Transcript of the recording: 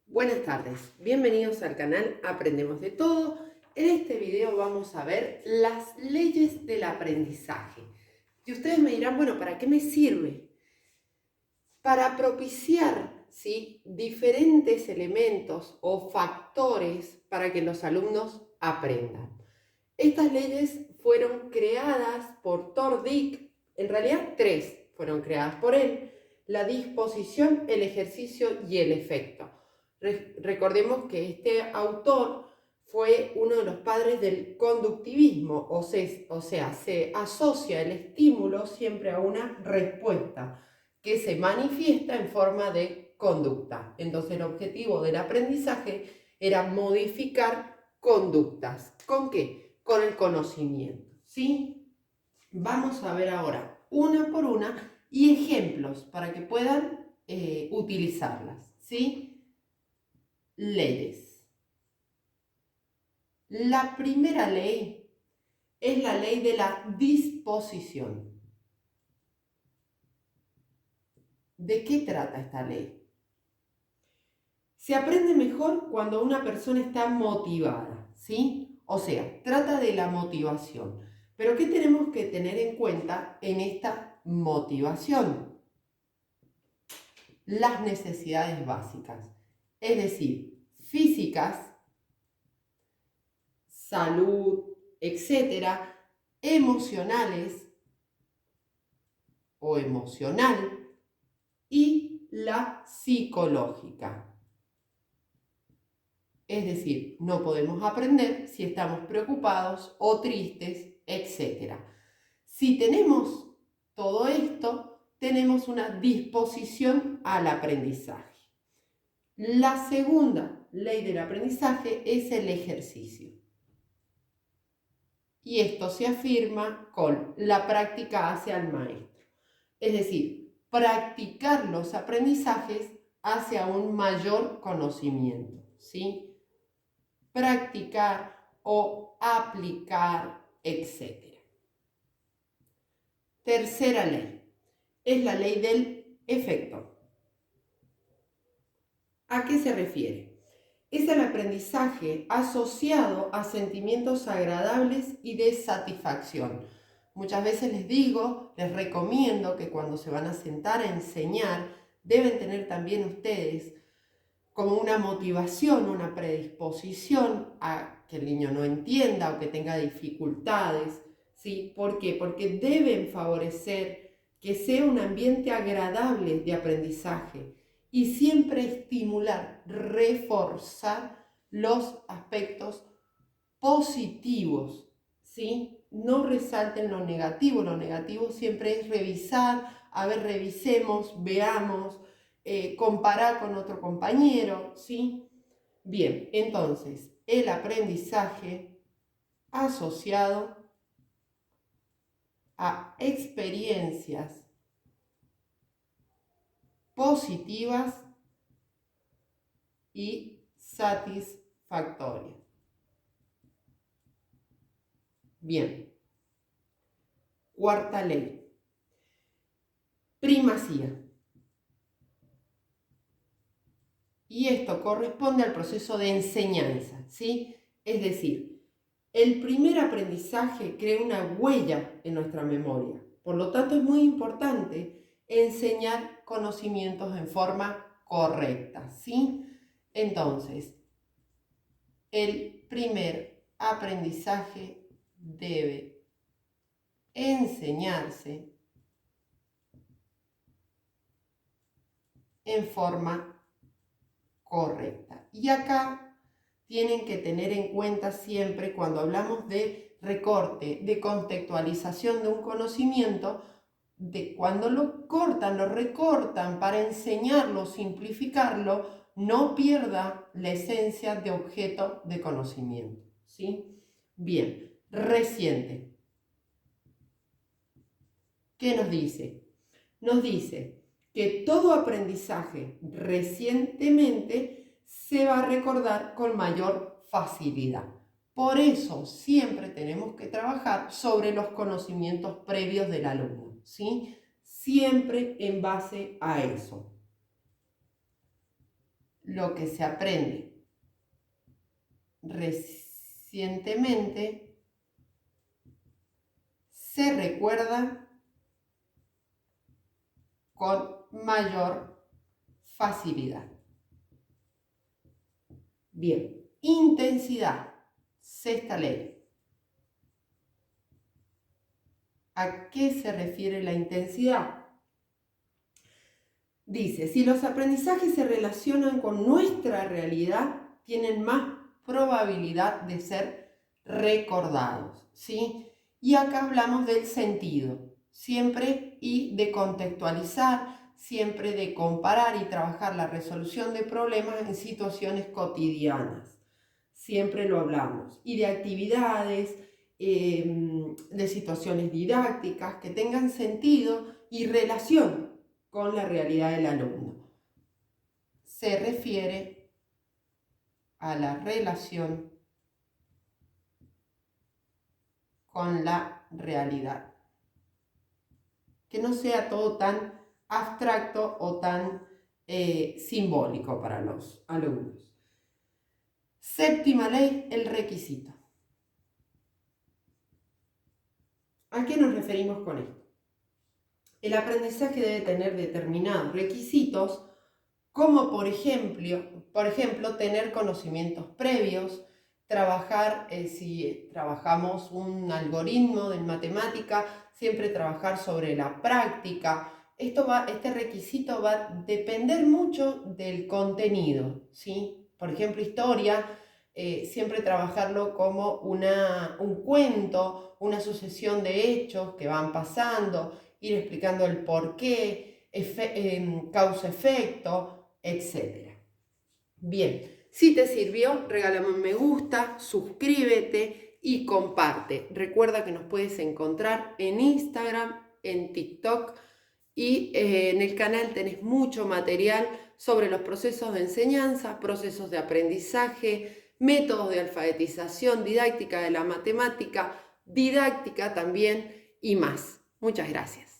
Buenas tardes, bienvenidos al canal Aprendemos de Todo. En este video vamos a ver las leyes del aprendizaje. Y ustedes me dirán, bueno, ¿para qué me sirve? Para propiciar, ¿sí?, diferentes elementos o factores para que los alumnos aprendan. Estas leyes fueron creadas por Thorndike, en realidad tres fueron creadas por él: la disposición, el ejercicio y el efecto. Recordemos que este autor fue uno de los padres del conductivismo, o sea, se asocia el estímulo siempre a una respuesta que se manifiesta en forma de conducta. Entonces el objetivo del aprendizaje era modificar conductas. ¿Con qué? Con el conocimiento, ¿sí? Vamos a ver ahora una por una y ejemplos para que puedan utilizarlas, ¿sí? Leyes. La primera ley es la ley de la disposición. ¿De qué trata esta ley? Se aprende mejor cuando una persona está motivada, ¿sí? O sea, trata de la motivación. Pero ¿qué tenemos que tener en cuenta en esta motivación? Las necesidades básicas, es decir, físicas, salud, etcétera, emocionales o emocional, y la psicológica. Es decir, no podemos aprender si estamos preocupados o tristes, etc. Si tenemos todo esto, tenemos una disposición al aprendizaje. La segunda ley del aprendizaje es el ejercicio. Y esto se afirma con la práctica hace al maestro. Es decir, practicar los aprendizajes hacia un mayor conocimiento, ¿sí? Practicar o aplicar, etc. Tercera ley es la ley del efecto. ¿A qué se refiere? Es el aprendizaje asociado a sentimientos agradables y de satisfacción. Muchas veces les recomiendo que cuando se van a sentar a enseñar, deben tener también ustedes como una motivación, una predisposición a que el niño no entienda o que tenga dificultades, ¿sí? ¿Por qué? Porque deben favorecer que sea un ambiente agradable de aprendizaje y siempre estimular, reforzar los aspectos positivos, ¿sí? No resalten lo negativo siempre es revisar, a ver, revisemos, veamos, comparar con otro compañero, ¿sí? Bien, entonces, el aprendizaje asociado a experiencias positivas y satisfactorias. Bien, cuarta ley, primacía. Y esto corresponde al proceso de enseñanza, ¿sí? Es decir, el primer aprendizaje crea una huella en nuestra memoria. Por lo tanto, es muy importante enseñar conocimientos en forma correcta, ¿sí? Entonces, el primer aprendizaje debe enseñarse en forma correcta. Y acá tienen que tener en cuenta siempre, cuando hablamos de recorte, de contextualización de un conocimiento, de cuando lo cortan, lo recortan para enseñarlo, simplificarlo, no pierda la esencia de objeto de conocimiento, ¿sí? Bien, reciente. ¿Qué nos dice? Nos dice que todo aprendizaje recientemente se va a recordar con mayor facilidad. Por eso siempre tenemos que trabajar sobre los conocimientos previos del alumno, ¿sí? Siempre en base a eso. lo que se aprende recientemente se recuerda con mayor facilidad. Bien, intensidad, sexta ley. ¿A qué se refiere la intensidad? Dice, si los aprendizajes se relacionan con nuestra realidad, tienen más probabilidad de ser recordados, ¿sí? Y acá hablamos del sentido, siempre, y de contextualizar, siempre de comparar y trabajar la resolución de problemas en situaciones cotidianas. Siempre lo hablamos. Y de actividades, de situaciones didácticas que tengan sentido y relación con la realidad del alumno. Se refiere a la relación con la realidad. Que no sea todo tan abstracto o tan simbólico para los alumnos. Séptima ley, el requisito. ¿A qué nos referimos con esto? El aprendizaje debe tener determinados requisitos, como por ejemplo tener conocimientos previos, trabajar, si trabajamos un algoritmo de matemática, siempre trabajar sobre la práctica. Este requisito va a depender mucho del contenido, ¿sí? Por ejemplo, historia, siempre trabajarlo como un cuento, una sucesión de hechos que van pasando, ir explicando el porqué, causa-efecto, etc. Bien, si te sirvió, regálame un me gusta, suscríbete y comparte. Recuerda que nos puedes encontrar en Instagram, en TikTok y en el canal tenés mucho material sobre los procesos de enseñanza, procesos de aprendizaje, métodos de alfabetización, didáctica de la matemática, didáctica también y más. Muchas gracias.